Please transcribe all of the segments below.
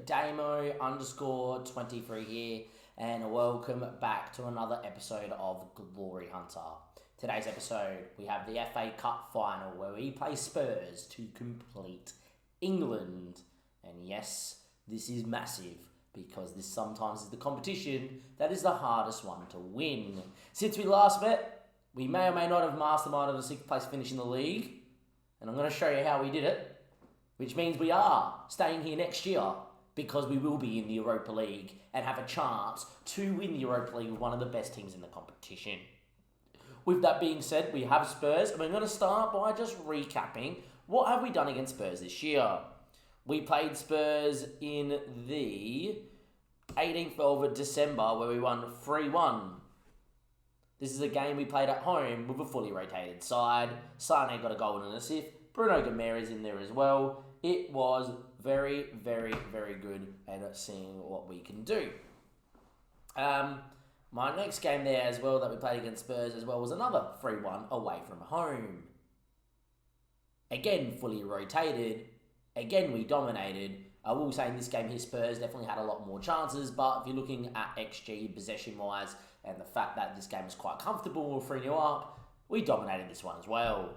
Damo_23 here, and welcome back to another episode of Glory Hunter. Today's episode, we have the FA Cup final where we play Spurs to complete England. And yes, this is massive because this sometimes is the competition that is the hardest one to win. Since we last met, we may or may not have masterminded a sixth place finish in the league, and I'm going to show you how we did it. Which means we are staying here next year because we will be in the Europa League and have a chance to win the Europa League with one of the best teams in the competition. With that being said, we have Spurs, and we're going to start by just recapping what have we done against Spurs this year. We played Spurs in the 18th of December where we won 3-1. This is a game we played at home with a fully rotated side. Sane got a goal and an assist. Bruno Gomes in there as well. It was very, very, very good at seeing what we can do. My next game there as well that we played against Spurs as well was another 3-1 away from home. Again, fully rotated. Again, we dominated. I will say in this game here, Spurs definitely had a lot more chances, but if you're looking at XG possession-wise and the fact that this game is quite comfortable, we're 3-0 up, we dominated this one as well.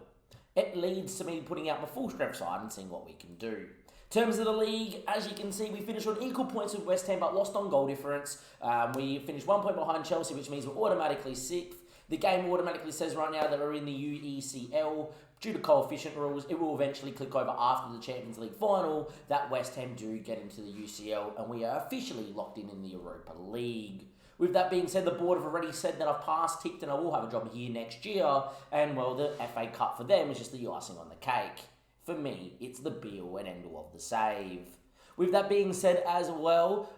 It leads to me putting out my full strength side and seeing what we can do. In terms of the league, as you can see, we finished on equal points with West Ham, but lost on goal difference. We finished 1 point behind Chelsea, which means we're automatically 6th. The game automatically says right now that we're in the UECL. Due to coefficient rules, it will eventually click over after the Champions League final that West Ham do get into the UCL, and we are officially locked in the Europa League. With that being said, the board have already said that I've passed, ticked, and I will have a job here next year. And, well, the FA Cup for them is just the icing on the cake. For me, it's the be-all and end-all of the save. With that being said as well,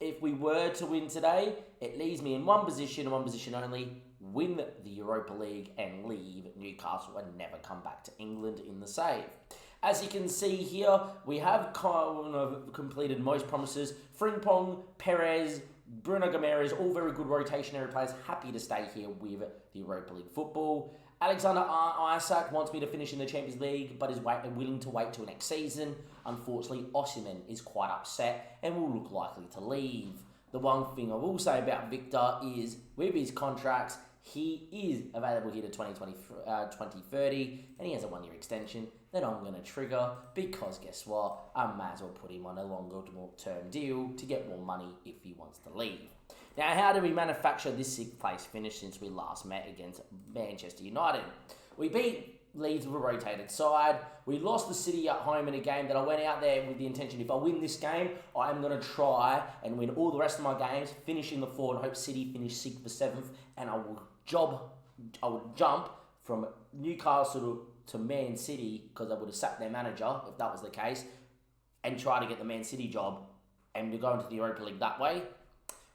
if we were to win today, it leaves me in one position and one position only, win the Europa League and leave Newcastle and never come back to England in the save. As you can see here, we have kind of completed most promises. Frimpong, Perez, Bruno Gomes, all very good rotationary players, happy to stay here with the Europa League football. Alexander Isak wants me to finish in the Champions League, but is willing to wait till next season. Unfortunately, Osimhen is quite upset and will look likely to leave. The one thing I will say about Victor is, with his contracts, he is available here to 2030, and he has a 1-year extension that I'm going to trigger because guess what? I might as well put him on a longer-term deal to get more money if he wants to leave. Now, how do we manufacture this 6th place finish since we last met against Manchester United? We beat Leeds with a rotated side. We lost the City at home in a game that I went out there with the intention, if I win this game, I am going to try and win all the rest of my games, finish in the 4 and hope City finish 6th or 7th, and I will jump from Newcastle to Man City, because I would have sacked their manager if that was the case, and try to get the Man City job and to go into the Europa League that way.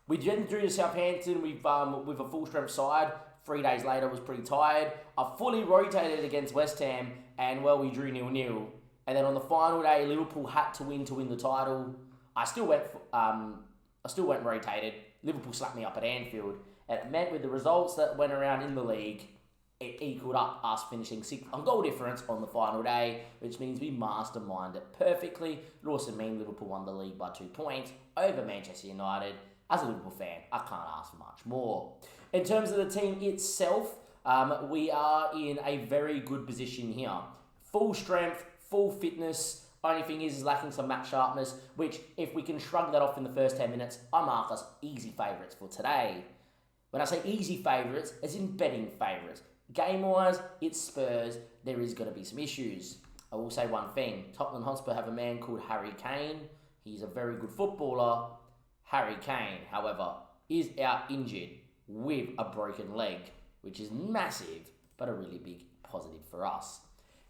We then drew to Southampton with a full strength side. 3 days later, was pretty tired. I fully rotated against West Ham, and well, we drew 0-0. And then on the final day, Liverpool had to win the title. I still went rotated. Liverpool slapped me up at Anfield, and it meant with the results that went around in the league, it equaled up us finishing 6th on goal difference on the final day, which means we masterminded it perfectly. It also means Liverpool won the league by 2 points over Manchester United. As a Liverpool fan, I can't ask for much more. In terms of the team itself, we are in a very good position here. Full strength, full fitness. Only thing is lacking some match sharpness, which if we can shrug that off in the first 10 minutes, I mark us easy favourites for today. When I say easy favourites, as in betting favourites. Game-wise, it's Spurs. There is going to be some issues. I will say one thing. Tottenham Hotspur have a man called Harry Kane. He's a very good footballer. Harry Kane, however, is out injured with a broken leg, which is massive, but a really big positive for us.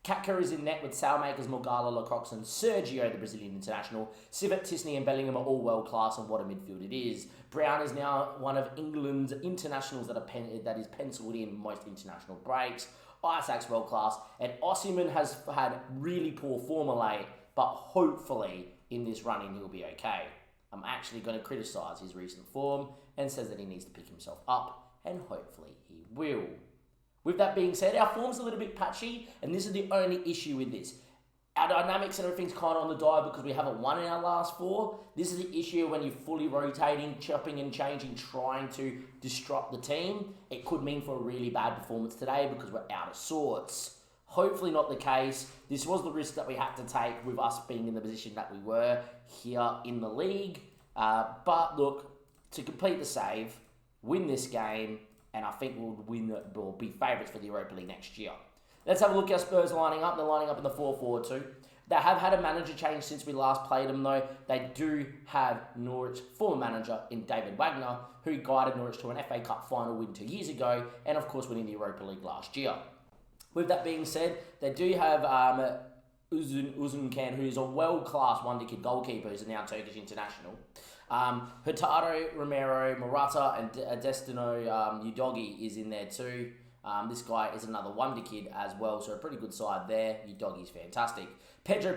Katka is in net with Salmakers, Morgala, Lacroix and Sergio, the Brazilian international. Sivet, Tisney and Bellingham are all world class, and what a midfield it is. Brown is now one of England's internationals that is penciled in most international breaks. Isak's world class, and Osimhen has had really poor form of late, but hopefully in this run-in he'll be okay. I'm actually going to criticise his recent form and says that he needs to pick himself up, and hopefully he will. With that being said, our form's a little bit patchy, and this is the only issue with this. our dynamics and everything's kind of on the dive because we haven't won in our last four. This is the issue when you're fully rotating, chopping and changing, trying to disrupt the team. It could mean for a really bad performance today because we're out of sorts. Hopefully not the case. This was the risk that we had to take with us being in the position that we were here in the league. But look, to complete the save, win this game, and I think we'll be favourites for the Europa League next year. Let's have a look at our Spurs lining up. They're lining up in the 4-4-2. They have had a manager change since we last played them, though. They do have Norwich former manager in David Wagner, who guided Norwich to an FA Cup final win 2 years ago, and of course winning the Europa League last year. With that being said, they do have Uzuncan, who is a world-class wonder-kid goalkeeper, who's a now Turkish international. Hurtado, Romero, Morata, and Destino Udogi is in there too. This guy is another wonder kid as well, so a pretty good side there. Udogi's fantastic. Pedro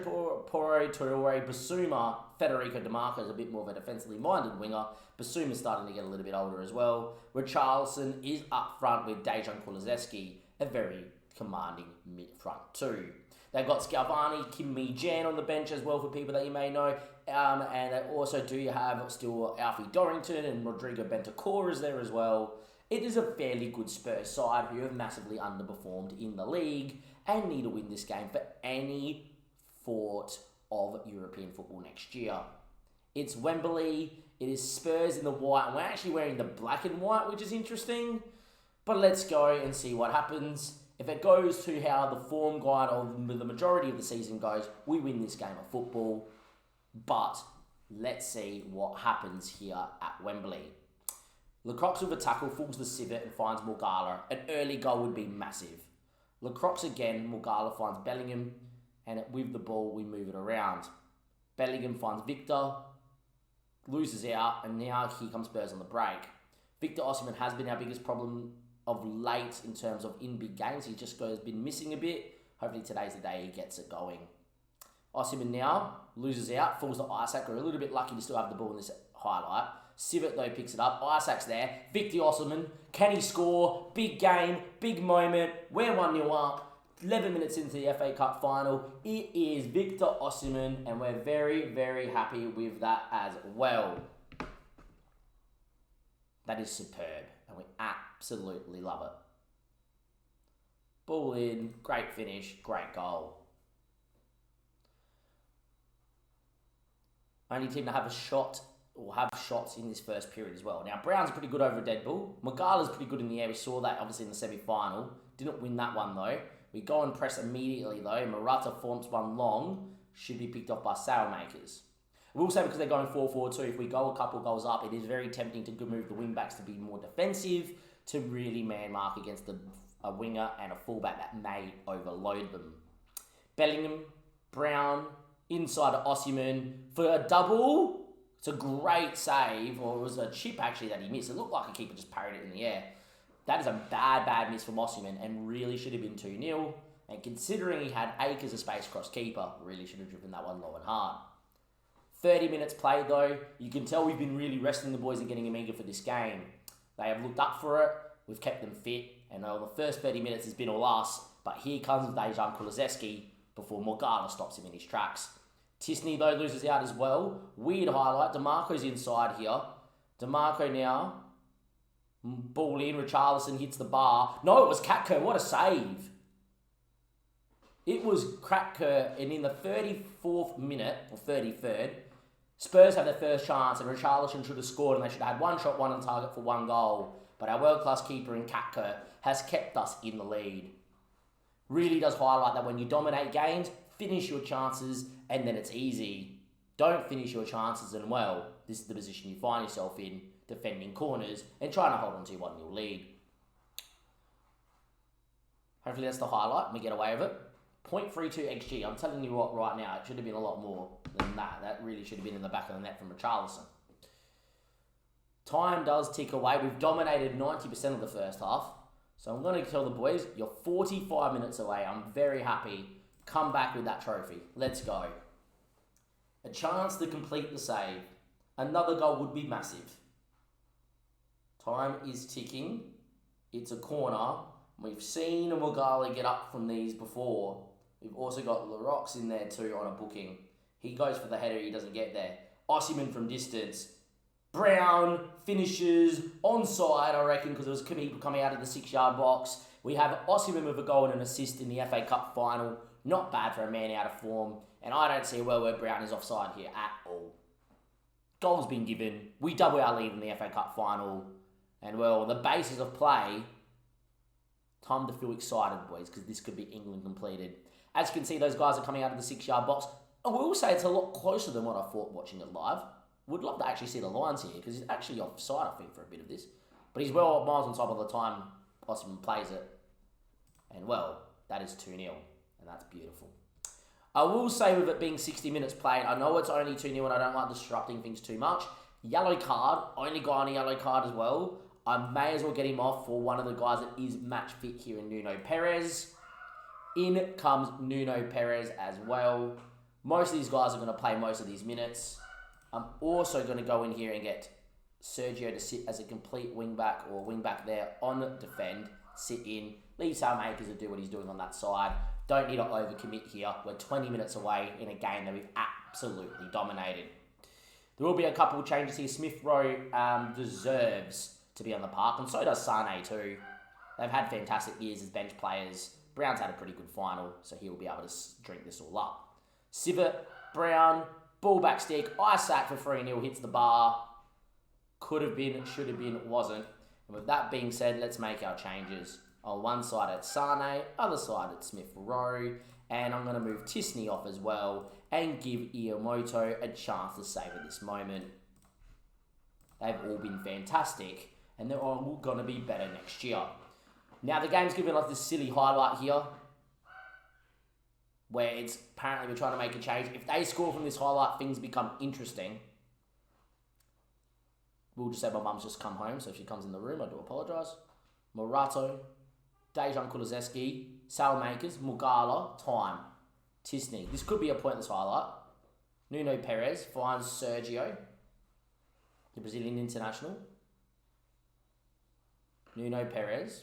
Porro, Traore, Basuma, Federico DiMarco is a bit more of a defensively minded winger. Basuma's starting to get a little bit older as well. Richarlison is up front with Dejan Kulusevski, a very commanding mid front too. They've got Scalvani, Kim Mi-jan on the bench as well for people that you may know. And they also do have still Alfie Dorrington and Rodrigo Bentancur is there as well. It is a fairly good Spurs side who have massively underperformed in the league and need to win this game for any thought of European football next year. It's Wembley, it is Spurs in the white, and we're actually wearing the black and white, which is interesting. But let's go and see what happens. If it goes to how the form guide of the majority of the season goes, we win this game of football. But let's see what happens here at Wembley. Lacroix with a tackle fools the civet and finds Morgala. An early goal would be massive. Lacroix again, Morgala finds Bellingham, and with the ball we move it around. Bellingham finds Victor, loses out, and now here comes Spurs on the break. Victor Osimhen has been our biggest problem of late in terms of in big games. He just has been missing a bit. Hopefully today's the day he gets it going. Osimhen now loses out, falls to Isaac. We're a little bit lucky to still have the ball in this highlight. Civet though picks it up. Isaac's there. Victor Osimhen. Can he score? Big game. Big moment. We're 1-0 up. 11 minutes into the FA Cup final. It is Victor Osimhen, and we're very, very happy with that as well. That is superb, and we absolutely love it. Ball in. Great finish. Great goal. Only team to have a shot or have shots in this first period as well. Now, Brown's pretty good over a dead ball. Magala's pretty good in the air. We saw that, obviously, in the semi-final. Didn't win that one, though. We go and press immediately, though. Morata forms one long. Should be picked off by Sailmakers. I will say, because they're going 4-4-2, if we go a couple goals up, it is very tempting to move the wing-backs to be more defensive, to really man-mark against a winger and a fullback that may overload them. Bellingham, Brown, inside to Osimhen for a double. It's a great save, or it was a chip actually that he missed. It looked like a keeper just parried it in the air. That is a bad miss from Osimhen and really should have been 2-0. And considering he had acres of space across keeper, really should have driven that one low and hard. 30 minutes played though. You can tell we've been really resting the boys and getting them eager for this game. They have looked up for it. We've kept them fit. And the first 30 minutes has been all us. But here comes Dejan Kulusevski before Morgala stops him in his tracks. Tisney, though, loses out as well. Weird highlight. DiMarco's inside here. DiMarco now. Ball in. Richarlison hits the bar. No, it was Katker. What a save. It was Katker. And in the 34th minute, or 33rd, Spurs have their first chance. And Richarlison should have scored. And they should have had one shot, one on target for one goal. But our world-class keeper in Katker has kept us in the lead. Really does highlight that when you dominate games, finish your chances, and then it's easy. Don't finish your chances, and well, this is the position you find yourself in, defending corners and trying to hold on to your 1-0 lead. Hopefully that's the highlight and we get away with it. 0.32 XG. I'm telling you what, right now, it should have been a lot more than that. That really should have been in the back of the net from Richarlison. Time does tick away. We've dominated 90% of the first half. So I'm going to tell the boys, you're 45 minutes away. I'm very happy. Come back with that trophy. Let's go. A chance to complete the save. Another goal would be massive. Time is ticking. It's a corner. We've seen Morgala get up from these before. We've also got Larox in there too on a booking. He goes for the header, he doesn't get there. Osimhen from distance. Brown finishes onside, I reckon, because it was people coming out of the 6-yard box. We have Osimhen with a goal and an assist in the FA Cup final. Not bad for a man out of form. And I don't see a world where Brown is offside here at all. Goal's been given. We double our lead in the FA Cup final. And, well, the basis of play, time to feel excited, boys, because this could be England completed. As you can see, those guys are coming out of the 6-yard box. I will say it's a lot closer than what I thought watching it live. Would love to actually see the lines here, because he's actually offside, I think, for a bit of this. But he's well miles on top of the time Osimhen plays it. And, well, that is 2-0, and that's beautiful. I will say with it being 60 minutes played, I know it's only 2-0 and I don't like disrupting things too much. Yellow card, only guy on a yellow card as well. I may as well get him off for one of the guys that is match fit here in Nuno Perez. In comes Nuno Perez as well. Most of these guys are going to play most of these minutes. I'm also going to go in here and get Sergio to sit as a complete wing-back or wing-back there on defend, sit in, leave Salmakers to do what he's doing on that side. Don't need to overcommit here. We're 20 minutes away in a game that we've absolutely dominated. There will be a couple of changes here. Smith Rowe deserves to be on the park, and so does Sane too. They've had fantastic years as bench players. Brown's had a pretty good final, so he'll be able to drink this all up. Sivert, Brown, ball back stick, Isaac for 3-0, hits the bar. Could have been, should have been, wasn't. And with that being said, let's make our changes. On one side it's Sane, other side it's Smith Rowe, and I'm going to move Tisney off as well and give Iamoto a chance to save at this moment. They've all been fantastic, and they're all going to be better next year. Now the game's giving us this silly highlight here, where it's apparently we're trying to make a change. If they score from this highlight, things become interesting. We'll just say my mum's just come home, so if she comes in the room, I do apologise. Morato, Dejan Kulusevski, Salamakers, Mugala, time. Tisney. This could be a pointless highlight. Nuno Perez finds Sergio, the Brazilian international. Nuno Perez,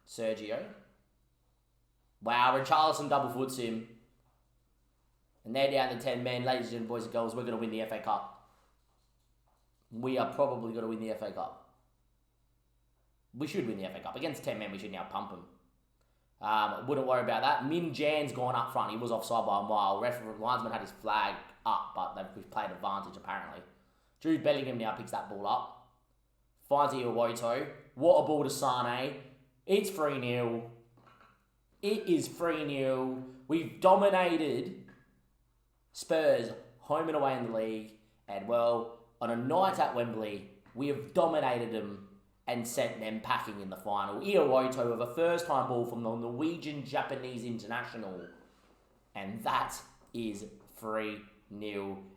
Sergio. Wow, Richarlison double foots him. And they're down to 10 men. Ladies and boys and girls, we're going to win the FA Cup. We are probably going to win the FA Cup. We should win the FA Cup. Against 10 men, we should now pump them. Wouldn't worry about that. Min Jan's gone up front. He was offside by a mile. Linesman had his flag up, but they've played advantage apparently. Jude Bellingham now picks that ball up. Finds Iwoto. What a ball to Sane. It's 3-0. It is 3-0. We've dominated Spurs home and away in the league. And well, on a night at Wembley, we have dominated them and sent them packing in the final. Iwoto with a first-time ball from the Norwegian-Japanese international. And that is 3-0.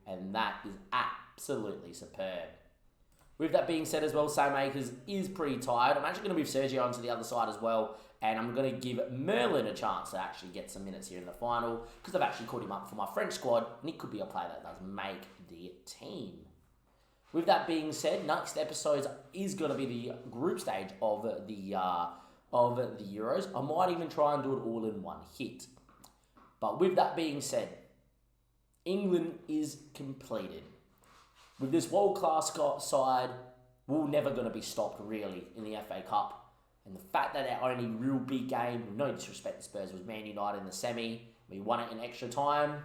And that is absolutely superb. With that being said as well, Sam Akers is pretty tired. I'm actually going to move Sergio onto the other side as well. And I'm going to give Merlin a chance to actually get some minutes here in the final. Because I've actually called him up for my French squad. And he could be a player that does make the team. With that being said, next episode is going to be the group stage of the Euros. I might even try and do it all in one hit. But with that being said, England is completed. With this world-class side, we're never going to be stopped really in the FA Cup. And the fact that our only real big game, no disrespect to Spurs, was Man United in the semi. We won it in extra time.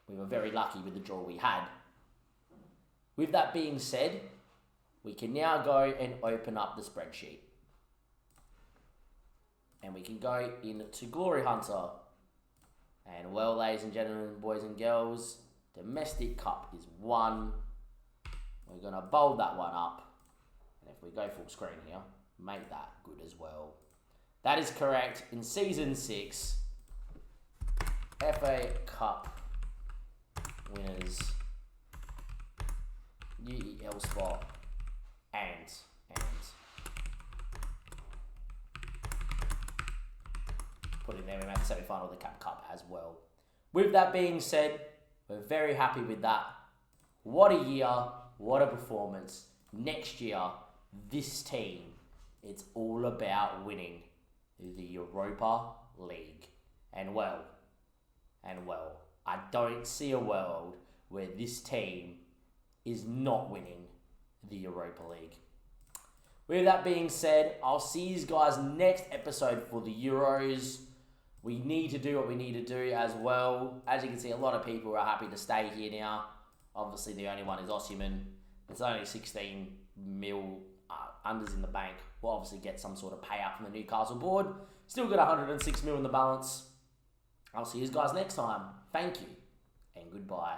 We were very lucky with the draw we had. With that being said, we can now go and open up the spreadsheet. And we can go into Glory Hunter. And well, ladies and gentlemen, boys and girls, Domestic Cup is won. We're going to bold that one up. And if we go full screen here, make that good as well. That is correct. In Season 6, FA Cup winners... UEL spot and put in there, we made the semi-final of the Cup as well. With that being said, we're very happy with that. What a year, what a performance. Next year, this team, it's all about winning the Europa League. And well, I don't see a world where this team is not winning the Europa League. With that being said, I'll see you guys next episode for the Euros. We need to do what we need to do as well. As you can see, a lot of people are happy to stay here now. Obviously, the only one is Osimhen. It's only 16 mil unders in the bank. We'll obviously get some sort of payout from the Newcastle board. Still got 106 mil in the balance. I'll see you guys next time. Thank you and goodbye.